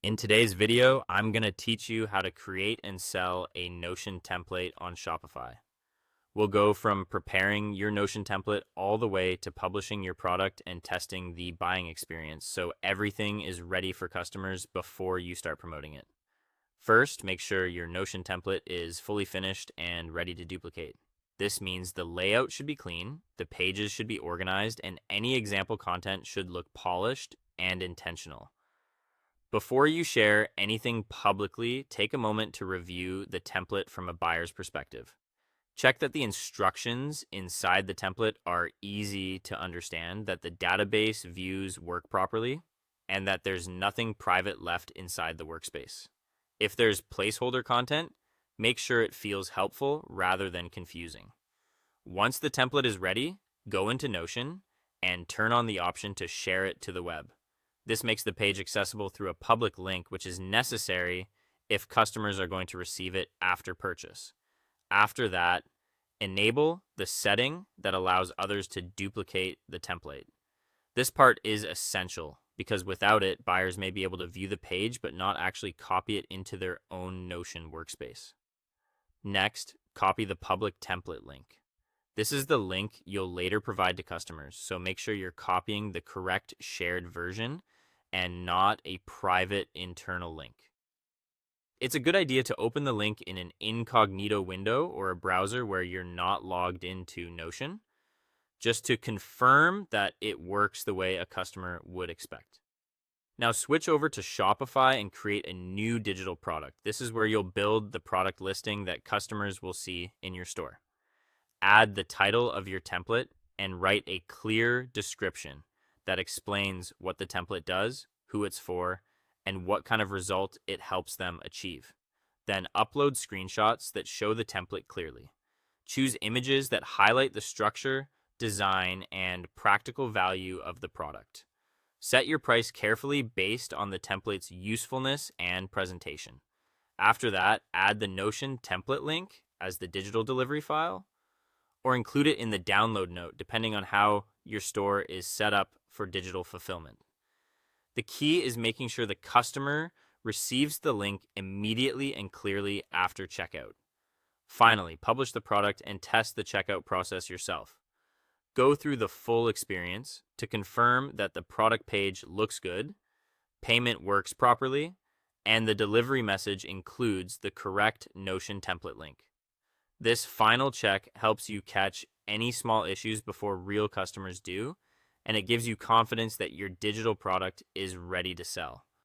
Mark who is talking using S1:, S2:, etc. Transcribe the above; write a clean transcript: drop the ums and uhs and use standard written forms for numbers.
S1: In today's video, I'm going to teach you how to create and sell a Notion template on Shopify. We'll go from preparing your Notion template all the way to publishing your product and testing the buying experience so everything is ready for customers before you start promoting it. First, make sure your Notion template is fully finished and ready to duplicate. This means the layout should be clean, the pages should be organized, and any example content should look polished and intentional. Before you share anything publicly, take a moment to review the template from a buyer's perspective. Check that the instructions inside the template are easy to understand, that the database views work properly, and that there's nothing private left inside the workspace. If there's placeholder content, make sure it feels helpful rather than confusing. Once the template is ready, go into Notion and turn on the option to share it to the web. This makes the page accessible through a public link, which is necessary if customers are going to receive it after purchase. After that, enable the setting that allows others to duplicate the template. This part is essential because without it, buyers may be able to view the page but not actually copy it into their own Notion workspace. Next, copy the public template link. This is the link you'll later provide to customers, so make sure you're copying the correct shared version and not a private internal link. It's a good idea to open the link in an incognito window or a browser where you're not logged into Notion, just to confirm that it works the way a customer would expect. Now switch over to Shopify and create a new digital product. This is where you'll build the product listing that customers will see in your store. Add the title of your template and write a clear description that explains what the template does, who it's for, and what kind of result it helps them achieve. Then upload screenshots that show the template clearly. Choose images that highlight the structure, design, and practical value of the product. Set your price carefully based on the template's usefulness and presentation. After that, add the Notion template link as the digital delivery file, or include it in the download note, depending on how your store is set up for digital fulfillment. The key is making sure the customer receives the link immediately and clearly after checkout. Finally, publish the product and test the checkout process yourself. Go through the full experience to confirm that the product page looks good, payment works properly, and the delivery message includes the correct Notion template link. This final check helps you catch any small issues before real customers do, and it gives you confidence that your digital product is ready to sell.